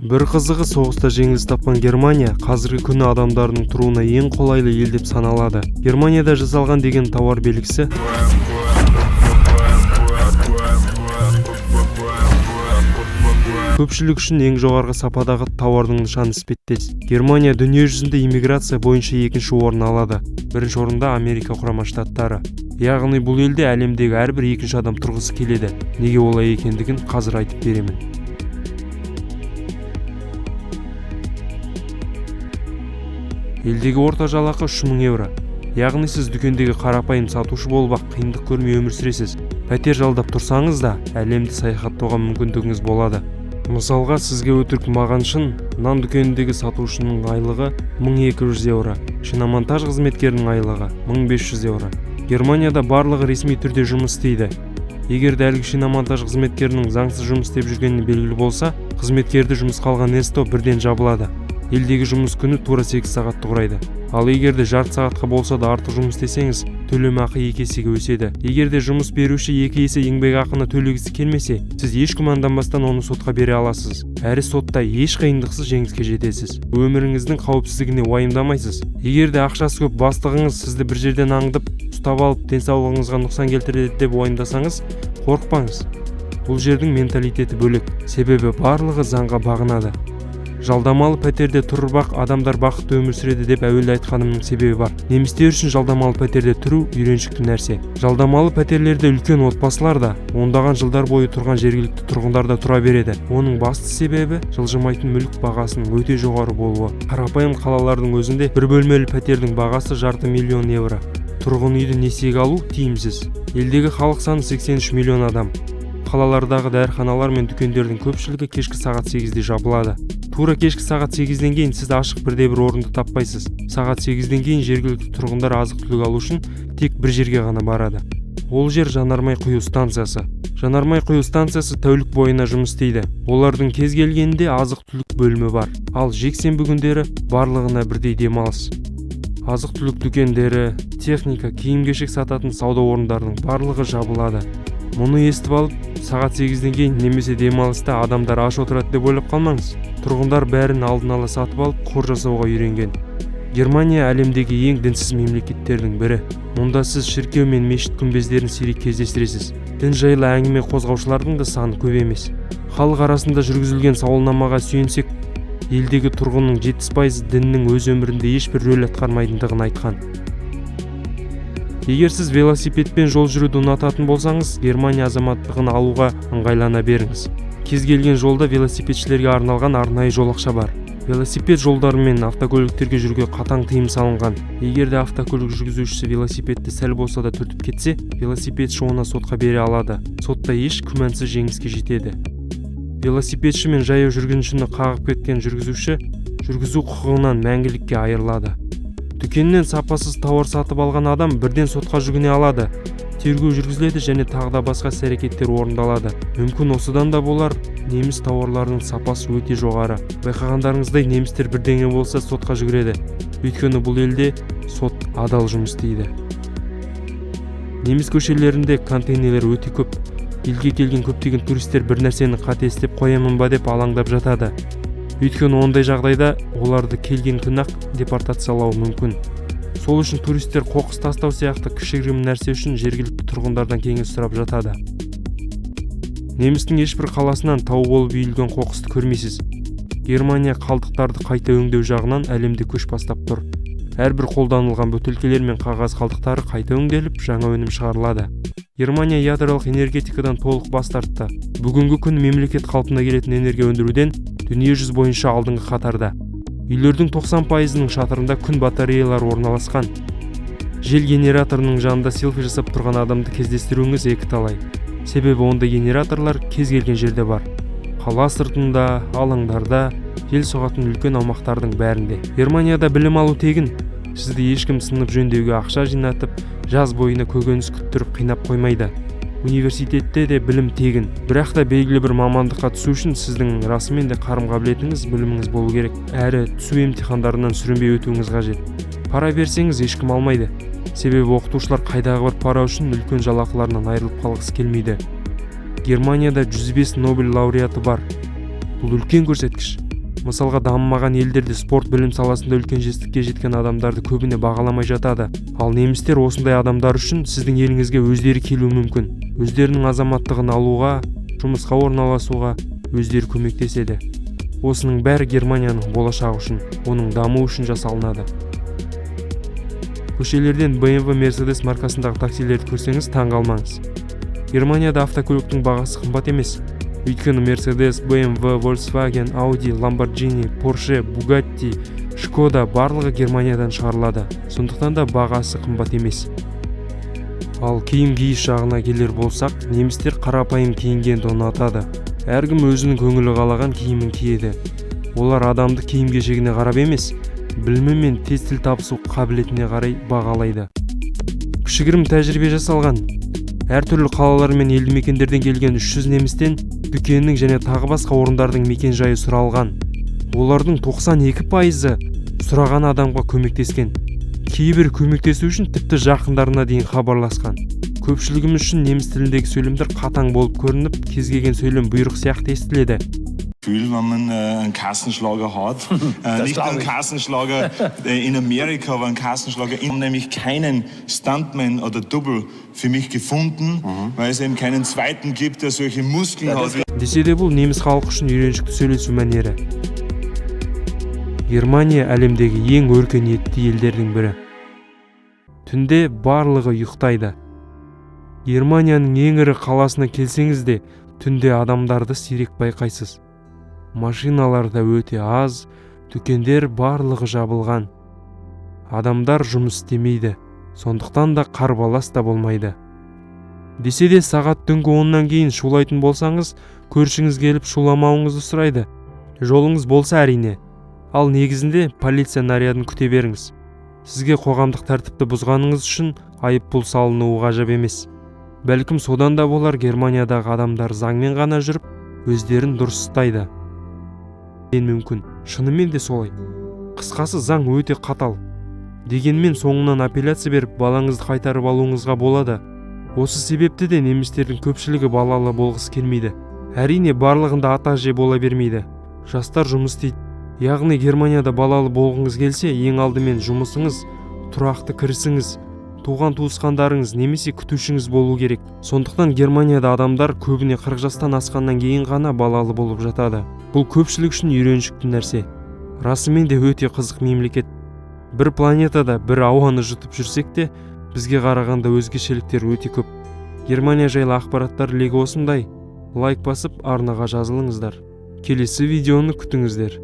Бір қызығы, соғыста жеңіліс тапқан Германия қазіргі күні адамдарының тұруына ең қолайлы ел деп саналады. Германияда жасалған деген тауар белгісі көпшілік үшін ең жоғарғы сападағы тауардың нышаны іспеттес. Германия дүние жүзінде иммиграция бойынша екінші орын алады. Бірінші орында Америка құрама штаттары. Яғни бұл елде әлемдегі әрбір екінші адам тұрғысы келеді. Неге олай екендігін қазір айтып беремін. Елдегі орта жалақы 3000 евро. Яғни сіз дүкендегі қарапайым сатушы болып қиындық көрмей өмір сүресіз. Пәтер жалдап тұрсаңыз да әлемді саяхаттауға мүмкіндігіңіз болады. Мысалға, сізге өтірік маған шын нан дүкеніндегі сатушының айлығы 1200 евро, шиномонтаж қызметкерінің айлығы 1500 евро. Германияда барлығы ресми түрде жұмыс істейді. Егер әлгі шиномонтаж қызметкерінің заңсыз жұмыс істеп жүргені белгілі болса, қызметкерді жұмысқа алған СТО бірден жабылады. Елдегі жұмыс күні тура 8 сағатты құрайды. Ал егерде жарты сағатқа болса да артық жұмыс істесеңіз, төлемақы 2 есеге өседі. Егерде жұмыс беруші 2 есе еңбекақыны төлегісі келмесе, сіз еш күмәнданбастан оны сотқа бере аласыз. Әрі сотта еш қиындықсыз жеңіске жетесіз. Өміріңіздің қауіпсіздігіне уайымдамайсыз. Егерде ақшасы көп бастығыңыз сізді бір жерден аңдып, ұстап алып, денсаулығыңызға нұқсан келтіреді деп уайымдасаңыз, қорықпаңыз. Бұл жердің менталитеті бөлек, себебі барлығы заңға бағынады. Жалдамалы пәтерде тұрып адамдар бақытты өмір сүреді деп әуелде айтқанымның себебі бар. Немістер үшін жалдамалы пәтерде тұру үйреншікті нәрсе. Жалдамалы пәтерлерде үлкен отбасылар да, ондаған жылдар бойы тұрған жергілікті тұрғындар да тұра береді. Оның басты себебі жылжымайтын мүлік бағасының өте жоғары болуы. Қарапайым қалалардың өзінде бір бөлмелі пәтердің бағасы жарты миллион евро. Тұрғын үйді несиеге алу тиімсіз. Елдегі халық саны 83 миллион адам. Қалалардағы дәріханалар мен дүкендердің көпшілігі кешкі сағат 8-де жабылады. Тура кешкі сағат 8-ден кейін сіз ашық бірде-бір орынды таппайсыз. Сағат 8-ден кейін жергілікті тұрғындар азық-түлік алу үшін тек бір жерге ғана барады. Ол жер жанармай құю станциясы. Жанармай құю станциясы тәулік бойына жұмыс істейді. Олардың кез келгенінде азық-түлік бөлімі бар. Ал жексенбі күндері барлығына бірдей демалыс. Азық-түлік дүкендері, техника, киім-кешек сататын сауда орындарының барлығы жабылады. Мұны естіп алып, сағат 8-ден кейін немесе демалыста адамдар аш отырады деп ойлап қалмаңыз. Тұрғындар бәрін алдын ала сатып алып, қор жасауға үйренген. Германия әлемдегі ең дінсіз мемлекеттердің бірі. Мұнда сіз шіркеу мен мешіт күмбездерін сирек кездестіресіз. Дін жайлы әңгіме қозғаушылардың да саны көп емес. Халық арасында жүргізілген сауалнамаға сүйенсек, елдегі тұрғынның 70% діннің өз өмірінде ешбір рөл атқармайтындығын айтқан. Егер сіз велосипедпен жол жүруді ұнататын болсаңыз, Германия азаматтығын алуға ыңғайлана беріңіз. Кез келген жолда велосипедшілерге арналған арнайы жолақша бар. Велосипед жолдары мен автокөліктерге жүруге қатаң тыйым салынған. Егерде автокөлік жүргізушісі велосипедті сәл болса да түртіп кетсе, велосипедші оны сотқа бере алады. Сотта еш күмәнсіз жеңіске жетеді. Велосипедші мен жаяу жүргіншіні қағып кеткен жүргізуші жүргізу құқығынан мәңгілікке айырылады. Дүкеннен сапасыз тауар сатып алған адам бірден сотқа жүгіне алады. Тергеу жүргізіледі және тағы да басқа әрекеттер орындалады. Мүмкін осыдан да болар, неміс тауарларының сапасы өте жоғары. Байқағандарыңыздай немістер бірдеңе болса сотқа жүгіреді. Өйткені бұл елде сот адал жұмыс істейді. Неміс көшелерінде контейнерлер өте көп. Елге келген көптеген туристер бір нәрсені қате істеп қоямын ба деп алаңдап жатады. Өйткені ондай жағдайда оларды келген күні-ақ депортациялау мүмкін. Сол үшін туристер қоқыс тастау сияқты кішігірім нәрсе үшін жергілікті тұрғындардан кеңес сұрап жатады. Немістің ешбір қаласынан тау болып үйілген қоқысты көрмейсіз. Германия қалдықтарды қайта өңдеу жағынан әлемде көш бастап тұр. Әрбір қолданылған бөтелкелер мен қағаз қалдықтары қайта өңделіп, жаңа өнім шығарылады. Германия ядролық энергетикадан толық бас тартты. Бүгінгі күн мемлекет қалпына келетін энергия өндіруден дүние жүзі бойынша алдыңғы қатарда. Үйлердің 90%-ның шатырында күн батареялары орналасқан. Жел генераторының жанында селфи жасап тұрған адамды кездестіруіңіз екіталай. Себебі ондай генераторлар кез келген жерде бар. Қала сыртында, алаңдарда, жел соғатын үлкен аумақтардың бәрінде. Германияда білім алу тегін. Сізді ешкім сынып жөндеуге ақша жинатып, жаз бойына көкөніс күттіріп қинап қоймайды. Университетте де білім тегін. Бірақ та белгілі бір мамандыққа түсу үшін сіздің расымен де қарым-қабілетіңіз, біліміңіз болу керек. Әрі түсу емтихандарынан сүрінбей өтуіңіз қажет. Пара берсеңіз ешкім алмайды. Себебі оқытушылар қайдағы бір пара үшін үлкен жалақыларынан айырылып қалғысы келмейді. Германияда 105 Нобель лауреаты бар. Бұл үлкен көрсеткіш. Мысалға, дамымаған елдерде спорт білім саласында үлкен жетістікке жеткен адамдарды көбіне бағаламай жатады. Ал немістер осындай адамдар үшін сіздің еліңізге өздері келуі мүмкін. Өздерінің азаматтығын алуға, жұмысқа орналасуға өздері көмектеседі. Осының бәрі Германияның болашағы үшін, оның дамуы үшін жасалынады. Көшелерден BMW, Mercedes маркасындағы таксилерді көрсеңіз таң қалмаңыз. Германияда автокөліктің бағасы қымбат емес. Өйткені Mercedes, BMW, Volkswagen, Audi, Lamborghini, Porsche, Bugatti, Skoda барлығы Германиядан шығарылады. Сондықтан да бағасы қымбат емес. Ал киім киіс жағына келер болсақ, немістер қарапайым киінгенді ұнатады. Әркім өзінің көңілі қалаған киімін киеді. Олар адамды киім-кешегіне қарап емес, білімі мен тез тіл табысу қабілетіне қарай бағалайды. Кішігірім тәжірибе жасалған. Әртүрлі қалалар мен елді мекендерден келген 300 немістен дүкеннің және тағы басқа орындардың мекен жайы сұралған. Олардың 92%-ы сұраған адамға көмектескен. Кейбір көмектесу үшін тіпті жақындарына дейін хабарласқан. Көпшілігіміз үшін неміс тіліндегі сөйлемдер қатаң болып көрініп, кез келген сөйлем бұйрық сияқты естіледі. Wenn man einen Kassenschlager hat, nicht einen Kassenschlager in Amerika, aber einen Kassenschlager. Ich habe nämlich keinen Stuntman oder Double für mich gefunden, weil es eben keinen zweiten gibt, der solche Muskeln hat. Десе де бұл неміс халқы үшін үйреншікті сөйлесу мәнері. Германия әлемдегі ең өркениетті елдердің бірі. Түнде барлығы ұйықтайды. Германияның ең ірі қаласына келсеңіз де, түнде адамдарды сирек байқайсыз. Машиналар да өте аз, дүкендер барлығы жабылған. Адамдар жұмыс істемейді, сондықтан да қарбалас та болмайды. Десе де сағат түнгі 10-нан кейін шулайтын болсаңыз, көршіңіз келіп шуламауыңызды сұрайды. Жолыңыз болса әрине. Ал негізінде полиция нарядын күте беріңіз. Сізге қоғамдық тәртіпті бұзғаныңыз үшін айыппұл салынуы ғажап емес. Бәлкім содан да болар, Германиядағы адамдар заңмен ғана жүріп, өздерін дұрыс ұстайды. Мүмкін, шынымен де солай. Қысқасы, заң өте қатал. Дегенмен соңынан апелляция беріп, балаңызды қайтарып алуыңызға болады. Осы себепті де немістердің көпшілігі балалы болғысы келмейді. Әрине, барлығында ата-әже бола бермейді. Жастар жұмыс істейді. Яғни Германияда балалы болғыңыз келсе, ең алдымен жұмысыңыз, тұрақты кірісіңіз, туған туысқандарыңыз немесе күтушіңіз болу керек. Сондықтан Германияда адамдар көбіне 40 жастан асқаннан кейін ғана балалы болып жатады. Бұл көпшілік үшін үйреншікті нәрсе. Расымен де өте қызық мемлекет. Бір планетада бір ауаны жұтып жүрсек те, бізге қарағанда өзгешеліктер өте көп. Германия жайлы ақпараттар легі осындай. Лайк басып, арнаға жазылыңыздар. Келесі видеоны күтіңіздер.